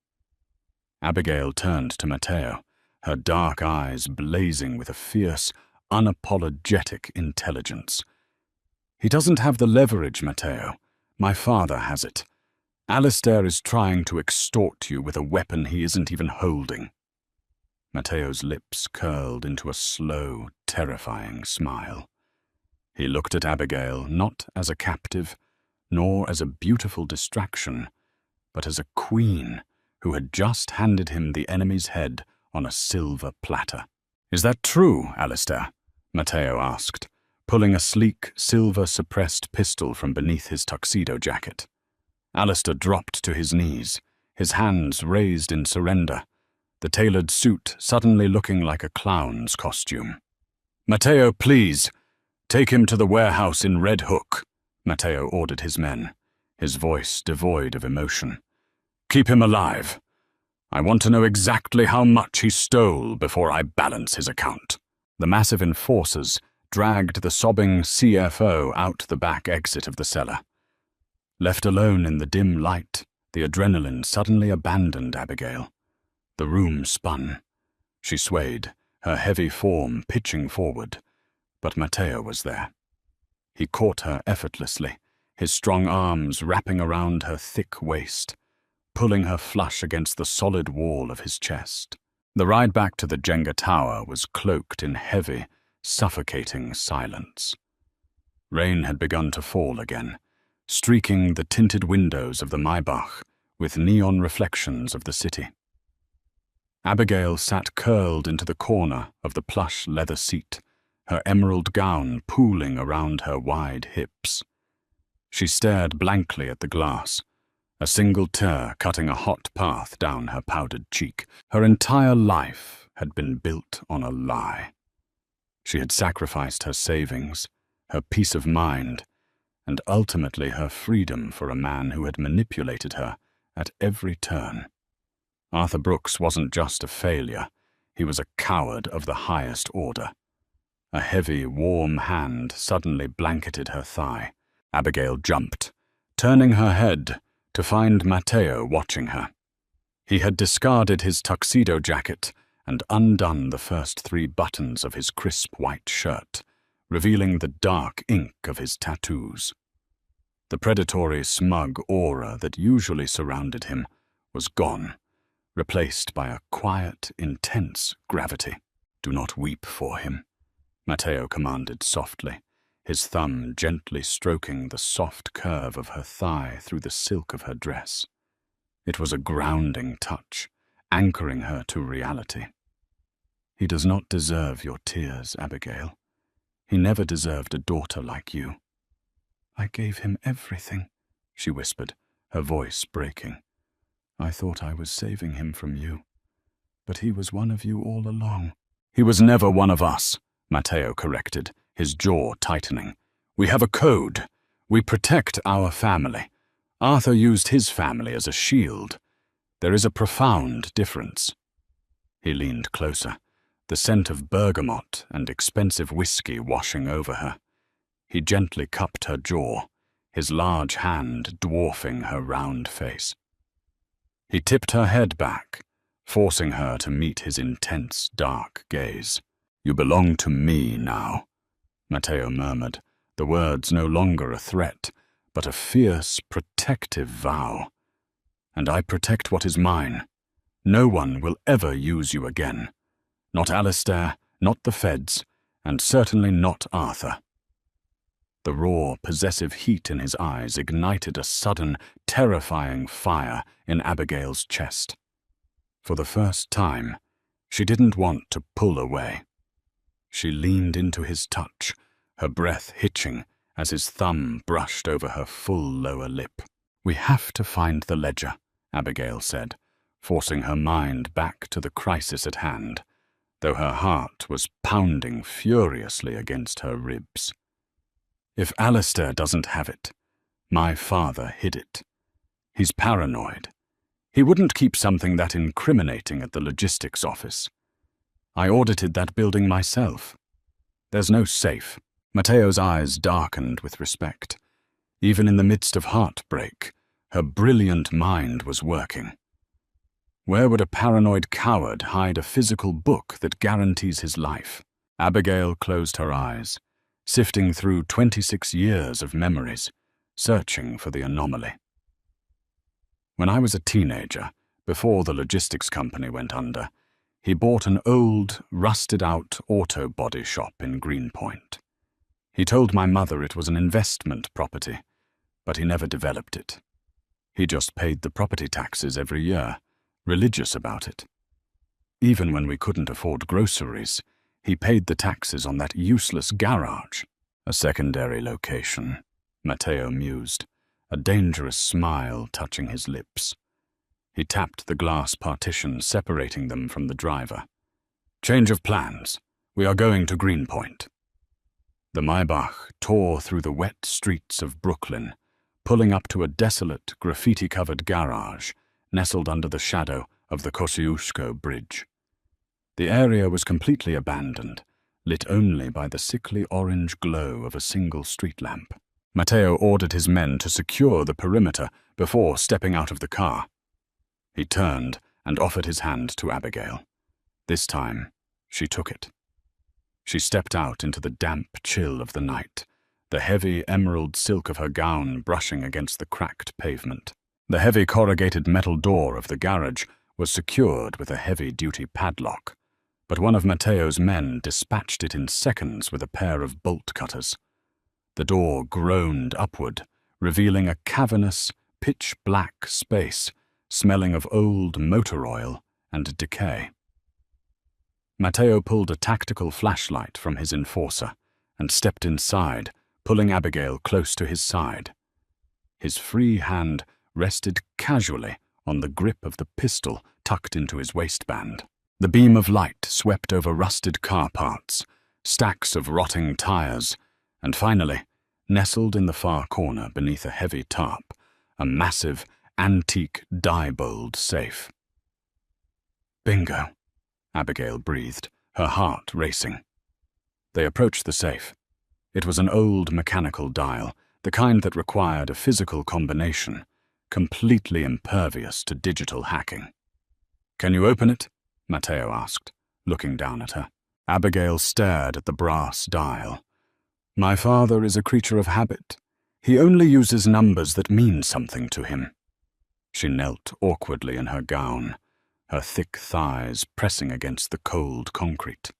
Abigail turned to Matteo, her dark eyes blazing with a fierce, unapologetic intelligence. "He doesn't have the leverage, Matteo. My father has it. Alistair is trying to extort you with a weapon he isn't even holding." Matteo's lips curled into a slow, terrifying smile. He looked at Abigail not as a captive, nor as a beautiful distraction, but as a queen who had just handed him the enemy's head on a silver platter. "Is that true, Alistair?" Matteo asked, pulling a sleek, silver-suppressed pistol from beneath his tuxedo jacket. Alistair dropped to his knees, his hands raised in surrender, the tailored suit suddenly looking like a clown's costume. "Matteo, please, take him to the warehouse in Red Hook," Matteo ordered his men, his voice devoid of emotion. "Keep him alive. I want to know exactly how much he stole before I balance his account." The massive enforcers dragged the sobbing CFO out the back exit of the cellar. Left alone in the dim light, the adrenaline suddenly abandoned Abigail. The room spun. She swayed, her heavy form pitching forward, but Matteo was there. He caught her effortlessly, his strong arms wrapping around her thick waist, pulling her flush against the solid wall of his chest. The ride back to the Jenga tower was cloaked in heavy, suffocating silence. Rain had begun to fall again, streaking the tinted windows of the Maybach with neon reflections of the city. Abigail sat curled into the corner of the plush leather seat, her emerald gown pooling around her wide hips. She stared blankly at the glass, a single tear cutting a hot path down her powdered cheek. Her entire life had been built on a lie. She had sacrificed her savings, her peace of mind, and ultimately her freedom for a man who had manipulated her at every turn. Arthur Brooks wasn't just a failure, he was a coward of the highest order. A heavy, warm hand suddenly blanketed her thigh. Abigail jumped, turning her head to find Matteo watching her. He had discarded his tuxedo jacket and undone the first 3 buttons of his crisp white shirt, revealing the dark ink of his tattoos. The predatory, smug aura that usually surrounded him was gone, replaced by a quiet, intense gravity. "Do not weep for him," Matteo commanded softly, his thumb gently stroking the soft curve of her thigh through the silk of her dress. It was a grounding touch, anchoring her to reality. "He does not deserve your tears, Abigail. He never deserved a daughter like you." "I gave him everything," she whispered, her voice breaking. "I thought I was saving him from you, but he was one of you all along." "He was never one of us," Matteo corrected, his jaw tightening. "We have a code. We protect our family. Arthur used his family as a shield. There is a profound difference." He leaned closer, the scent of bergamot and expensive whiskey washing over her. He gently cupped her jaw, his large hand dwarfing her round face. He tipped her head back, forcing her to meet his intense, dark gaze. "You belong to me now," Matteo murmured, the words no longer a threat, but a fierce, protective vow. "And I protect what is mine. No one will ever use you again. Not Alistair, not the feds, and certainly not Arthur." The raw, possessive heat in his eyes ignited a sudden, terrifying fire in Abigail's chest. For the first time, she didn't want to pull away. She leaned into his touch, her breath hitching as his thumb brushed over her full lower lip. "We have to find the ledger," Abigail said, forcing her mind back to the crisis at hand, though her heart was pounding furiously against her ribs. "If Alistair doesn't have it, my father hid it. He's paranoid. He wouldn't keep something that incriminating at the logistics office. I audited that building myself. There's no safe." Matteo's eyes darkened with respect. Even in the midst of heartbreak, her brilliant mind was working. Where would a paranoid coward hide a physical book that guarantees his life? Abigail closed her eyes, sifting through 26 years of memories, searching for the anomaly. When I was a teenager, before the logistics company went under, he bought an old, rusted-out auto body shop in Greenpoint. He told my mother it was an investment property, but he never developed it. He just paid the property taxes every year, religious about it. Even when we couldn't afford groceries, he paid the taxes on that useless garage. A secondary location, Matteo mused, a dangerous smile touching his lips. He tapped the glass partition separating them from the driver. Change of plans. We are going to Greenpoint. The Maybach tore through the wet streets of Brooklyn, pulling up to a desolate, graffiti-covered garage nestled under the shadow of the Kosciuszko Bridge. The area was completely abandoned, lit only by the sickly orange glow of a single street lamp. Matteo ordered his men to secure the perimeter before stepping out of the car. He turned and offered his hand to Abigail. This time, she took it. She stepped out into the damp chill of the night, the heavy emerald silk of her gown brushing against the cracked pavement. The heavy corrugated metal door of the garage was secured with a heavy-duty padlock, but one of Matteo's men dispatched it in seconds with a pair of bolt cutters. The door groaned upward, revealing a cavernous, pitch-black space, smelling of old motor oil and decay. Matteo pulled a tactical flashlight from his enforcer and stepped inside, pulling Abigail close to his side. His free hand rested casually on the grip of the pistol tucked into his waistband. The beam of light swept over rusted car parts, stacks of rotting tires, and finally, nestled in the far corner beneath a heavy tarp, a massive, antique Diebold safe. Bingo, Abigail breathed, her heart racing. They approached the safe. It was an old mechanical dial, the kind that required a physical combination, completely impervious to digital hacking. Can you open it? Matteo asked, looking down at her. Abigail stared at the brass dial. My father is a creature of habit. He only uses numbers that mean something to him. She knelt awkwardly in her gown, her thick thighs pressing against the cold concrete.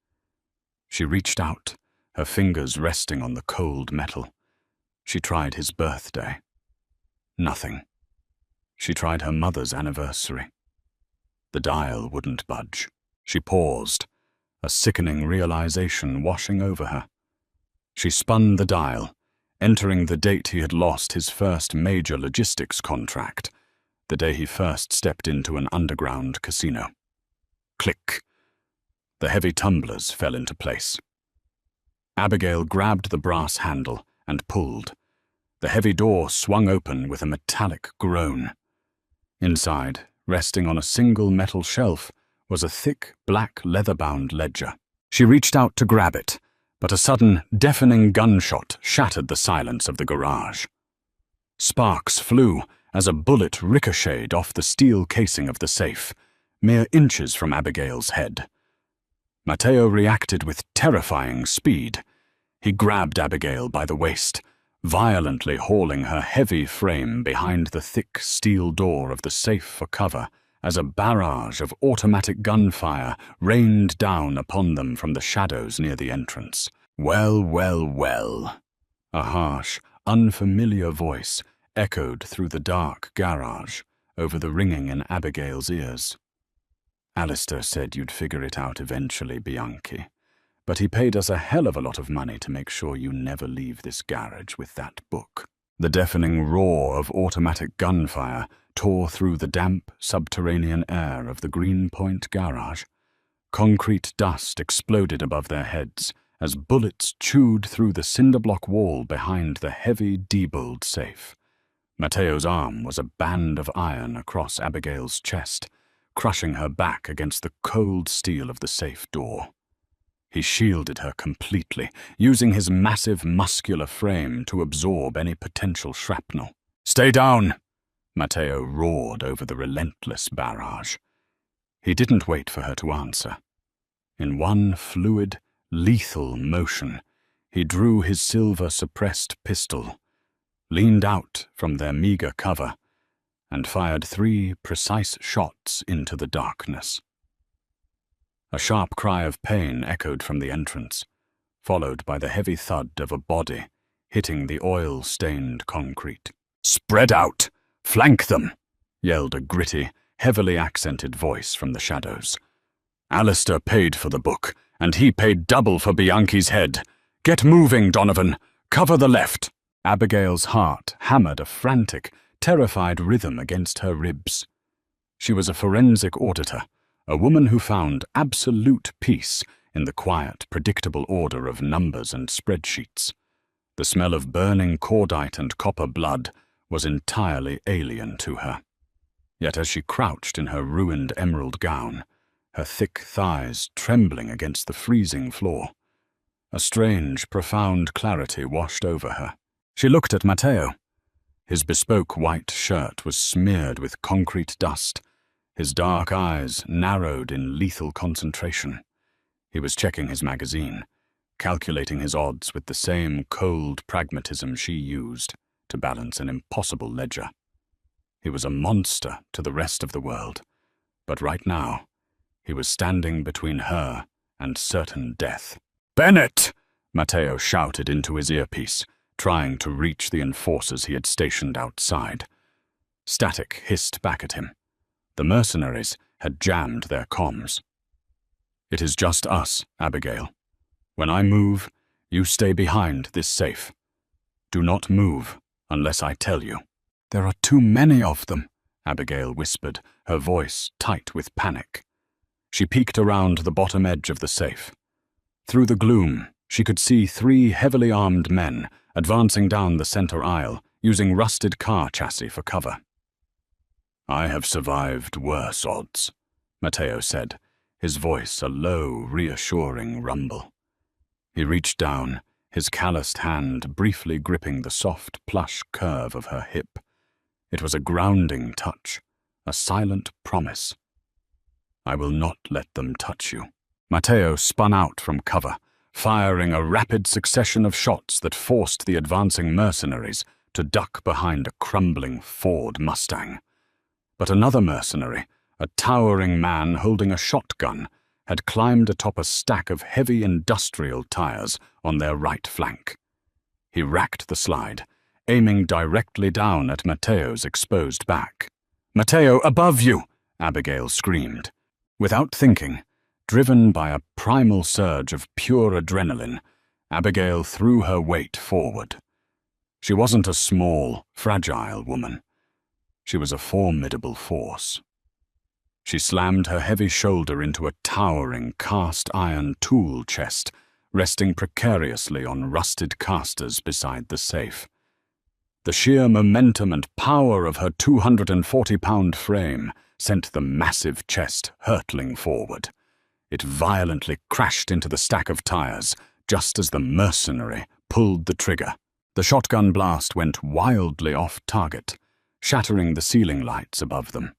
She reached out, her fingers resting on the cold metal. She tried his birthday. Nothing. She tried her mother's anniversary. The dial wouldn't budge. She paused, a sickening realization washing over her. She spun the dial, entering the date he had lost his first major logistics contract, the day he first stepped into an underground casino. Click. The heavy tumblers fell into place. Abigail grabbed the brass handle and pulled. The heavy door swung open with a metallic groan. Inside, resting on a single metal shelf, was a thick, black, leather-bound ledger. She reached out to grab it, but a sudden, deafening gunshot shattered the silence of the garage. Sparks flew as a bullet ricocheted off the steel casing of the safe, mere inches from Abigail's head. Matteo reacted with terrifying speed. He grabbed Abigail by the waist, violently hauling her heavy frame behind the thick steel door of the safe for cover as a barrage of automatic gunfire rained down upon them from the shadows near the entrance. Well, well, well. A harsh, unfamiliar voice echoed through the dark garage over the ringing in Abigail's ears. Alistair said you'd figure it out eventually, Bianchi, but he paid us a hell of a lot of money to make sure you never leave this garage with that book. The deafening roar of automatic gunfire tore through the damp, subterranean air of the Greenpoint garage. Concrete dust exploded above their heads as bullets chewed through the cinder-block wall behind the heavy Diebold safe. Matteo's arm was a band of iron across Abigail's chest, crushing her back against the cold steel of the safe door. He shielded her completely, using his massive muscular frame to absorb any potential shrapnel. "Stay down!" Matteo roared over the relentless barrage. He didn't wait for her to answer. In one fluid, lethal motion, he drew his silver-suppressed pistol, leaned out from their meager cover, and fired 3 precise shots into the darkness. A sharp cry of pain echoed from the entrance, followed by the heavy thud of a body hitting the oil-stained concrete. "Spread out! Flank them!" yelled a gritty, heavily accented voice from the shadows. "Alistair paid for the book, and he paid double for Bianchi's head. Get moving, Donovan! Cover the left!" Abigail's heart hammered a frantic, terrified rhythm against her ribs. She was a forensic auditor, a woman who found absolute peace in the quiet, predictable order of numbers and spreadsheets. The smell of burning cordite and copper blood was entirely alien to her. Yet as she crouched in her ruined emerald gown, her thick thighs trembling against the freezing floor, a strange, profound clarity washed over her. She looked at Matteo. His bespoke white shirt was smeared with concrete dust, his dark eyes narrowed in lethal concentration. He was checking his magazine, calculating his odds with the same cold pragmatism she used to balance an impossible ledger. He was a monster to the rest of the world, but right now, he was standing between her and certain death. "Bennett!" Matteo shouted into his earpiece, trying to reach the enforcers he had stationed outside. Static hissed back at him. The mercenaries had jammed their comms. "It is just us, Abigail. When I move, you stay behind this safe. Do not move unless I tell you." "There are too many of them," Abigail whispered, her voice tight with panic. She peeked around the bottom edge of the safe. Through the gloom, she could see 3 heavily armed men advancing down the center aisle, using rusted car chassis for cover. "I have survived worse odds," Matteo said, his voice a low, reassuring rumble. He reached down, his calloused hand briefly gripping the soft, plush curve of her hip. It was a grounding touch, a silent promise. "I will not let them touch you." Matteo spun out from cover, firing a rapid succession of shots that forced the advancing mercenaries to duck behind a crumbling Ford Mustang. But another mercenary, a towering man holding a shotgun, had climbed atop a stack of heavy industrial tires on their right flank. He racked the slide, aiming directly down at Matteo's exposed back. "Matteo, above you!" Abigail screamed. Without thinking, driven by a primal surge of pure adrenaline, Abigail threw her weight forward. She wasn't a small, fragile woman. She was a formidable force. She slammed her heavy shoulder into a towering cast-iron tool chest, resting precariously on rusted casters beside the safe. The sheer momentum and power of her 240-pound frame sent the massive chest hurtling forward. It violently crashed into the stack of tires just as the mercenary pulled the trigger. The shotgun blast went wildly off target, shattering the ceiling lights above them.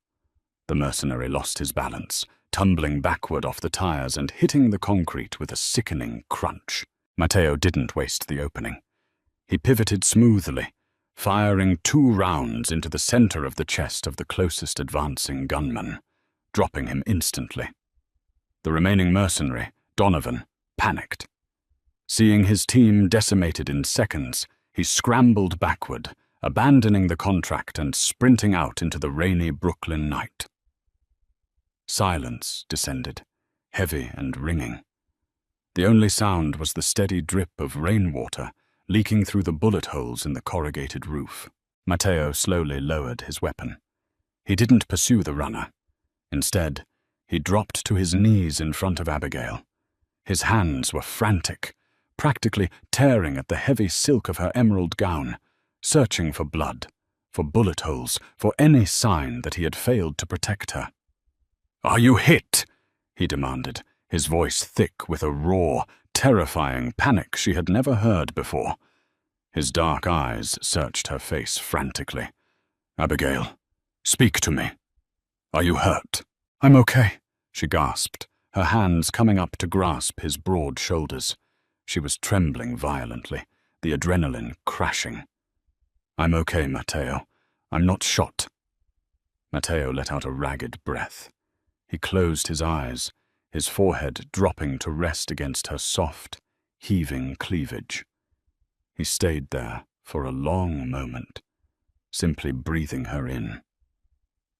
The mercenary lost his balance, tumbling backward off the tires and hitting the concrete with a sickening crunch. Matteo didn't waste the opening. He pivoted smoothly, firing 2 rounds into the center of the chest of the closest advancing gunman, dropping him instantly. The remaining mercenary, Donovan, panicked. Seeing his team decimated in seconds, he scrambled backward, abandoning the contract and sprinting out into the rainy Brooklyn night. Silence descended, heavy and ringing. The only sound was the steady drip of rainwater leaking through the bullet holes in the corrugated roof. Matteo slowly lowered his weapon. He didn't pursue the runner. Instead, he dropped to his knees in front of Abigail. His hands were frantic, practically tearing at the heavy silk of her emerald gown, searching for blood, for bullet holes, for any sign that he had failed to protect her. "Are you hit?" he demanded, his voice thick with a raw, terrifying panic she had never heard before. His dark eyes searched her face frantically. "Abigail, speak to me. Are you hurt?" "I'm okay," she gasped, her hands coming up to grasp his broad shoulders. She was trembling violently, the adrenaline crashing. "I'm okay, Matteo. I'm not shot." Matteo let out a ragged breath. He closed his eyes, his forehead dropping to rest against her soft, heaving cleavage. He stayed there for a long moment, simply breathing her in.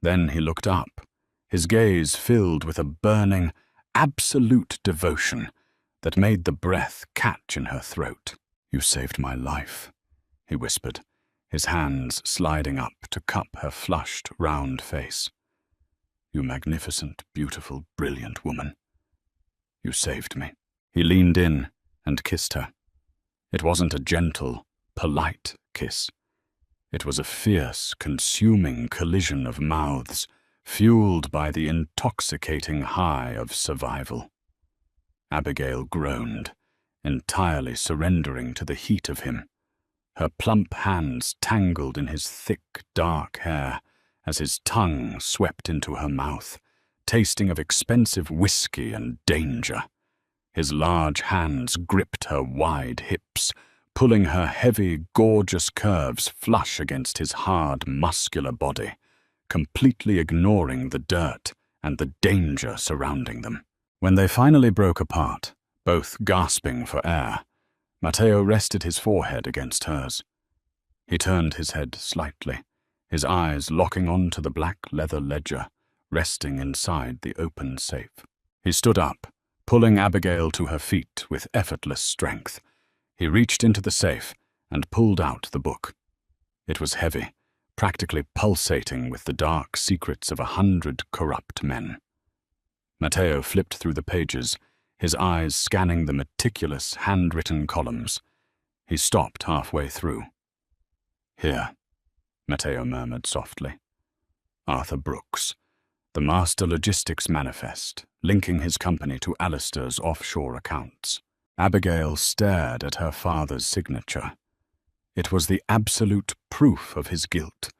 Then he looked up, his gaze filled with a burning, absolute devotion that made the breath catch in her throat. "You saved my life," he whispered, his hands sliding up to cup her flushed, round face. "You magnificent, beautiful, brilliant woman. You saved me." He leaned in and kissed her. It wasn't a gentle, polite kiss. It was a fierce, consuming collision of mouths, fueled by the intoxicating high of survival. Abigail groaned, entirely surrendering to the heat of him. Her plump hands tangled in his thick, dark hair as his tongue swept into her mouth, tasting of expensive whiskey and danger. His large hands gripped her wide hips, pulling her heavy, gorgeous curves flush against his hard, muscular body, completely ignoring the dirt and the danger surrounding them. When they finally broke apart, both gasping for air, Matteo rested his forehead against hers. He turned his head slightly, his eyes locking onto the black leather ledger, resting inside the open safe. He stood up, pulling Abigail to her feet with effortless strength. He reached into the safe and pulled out the book. It was heavy, practically pulsating with the dark secrets of 100 corrupt men. Matteo flipped through the pages, his eyes scanning the meticulous, handwritten columns. He stopped halfway through. "Here," Matteo murmured softly. "Arthur Brooks, the Master Logistics Manifest, linking his company to Alistair's offshore accounts." Abigail stared at her father's signature. It was the absolute proof of his guilt,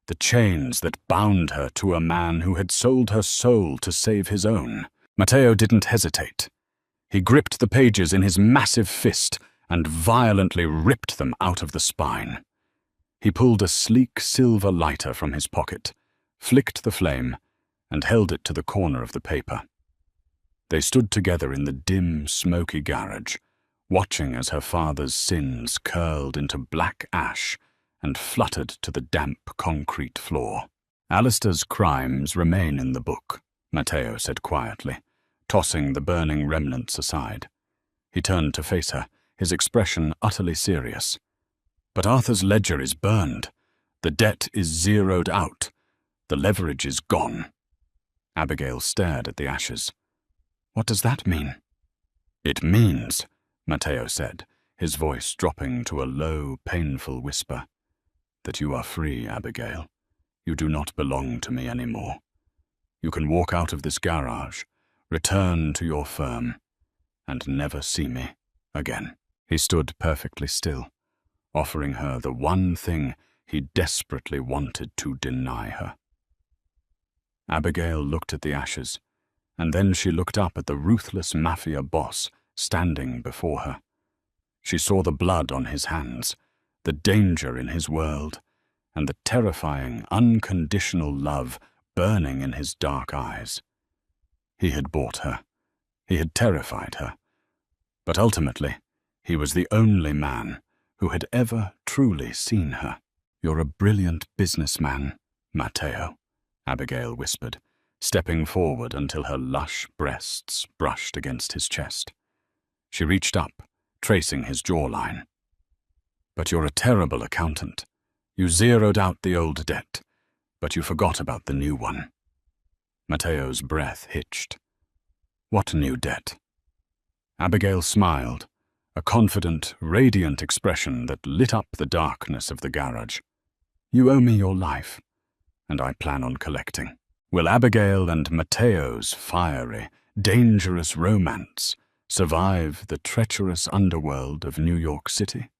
the chains that bound her to a man who had sold her soul to save his own. Matteo didn't hesitate. He gripped the pages in his massive fist and violently ripped them out of the spine. He pulled a sleek silver lighter from his pocket, flicked the flame, and held it to the corner of the paper. They stood together in the dim, smoky garage, watching as her father's sins curled into black ash and fluttered to the damp concrete floor. "Alistair's crimes remain in the book," Matteo said quietly, tossing the burning remnants aside. He turned to face her, his expression utterly serious. "But Arthur's ledger is burned. The debt is zeroed out. The leverage is gone." Abigail stared at the ashes. "What does that mean?" "It means," Matteo said, his voice dropping to a low, painful whisper, "that you are free, Abigail. You do not belong to me anymore. You can walk out of this garage, return to your firm, and never see me again." He stood perfectly still, offering her the one thing he desperately wanted to deny her. Abigail looked at the ashes, and then she looked up at the ruthless Mafia boss standing before her. She saw the blood on his hands, the danger in his world, and the terrifying, unconditional love burning in his dark eyes. He had bought her. He had terrified her. But ultimately, he was the only man who had ever truly seen her. "You're a brilliant businessman, Matteo," Abigail whispered, stepping forward until her lush breasts brushed against his chest. She reached up, tracing his jawline. "But you're a terrible accountant. You zeroed out the old debt, but you forgot about the new one." Matteo's breath hitched. "What new debt?" Abigail smiled, a confident, radiant expression that lit up the darkness of the garage. "You owe me your life, and I plan on collecting." Will Abigail and Matteo's fiery, dangerous romance survive the treacherous underworld of New York City?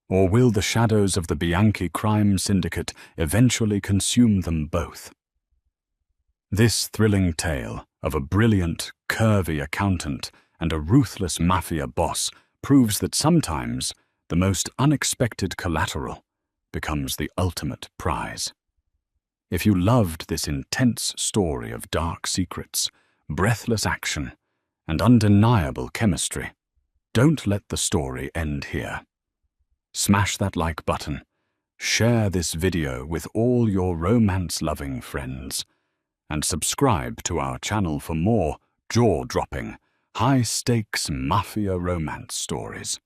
Or will the shadows of the Bianchi crime syndicate eventually consume them both? This thrilling tale, of a brilliant, curvy accountant and a ruthless mafia boss proves that sometimes the most unexpected collateral becomes the ultimate prize. If you loved this intense story of dark secrets, breathless action, and undeniable chemistry, don't let the story end here. Smash that like button, share this video with all your romance-loving friends, and subscribe to our channel for more jaw-dropping, high-stakes mafia romance stories.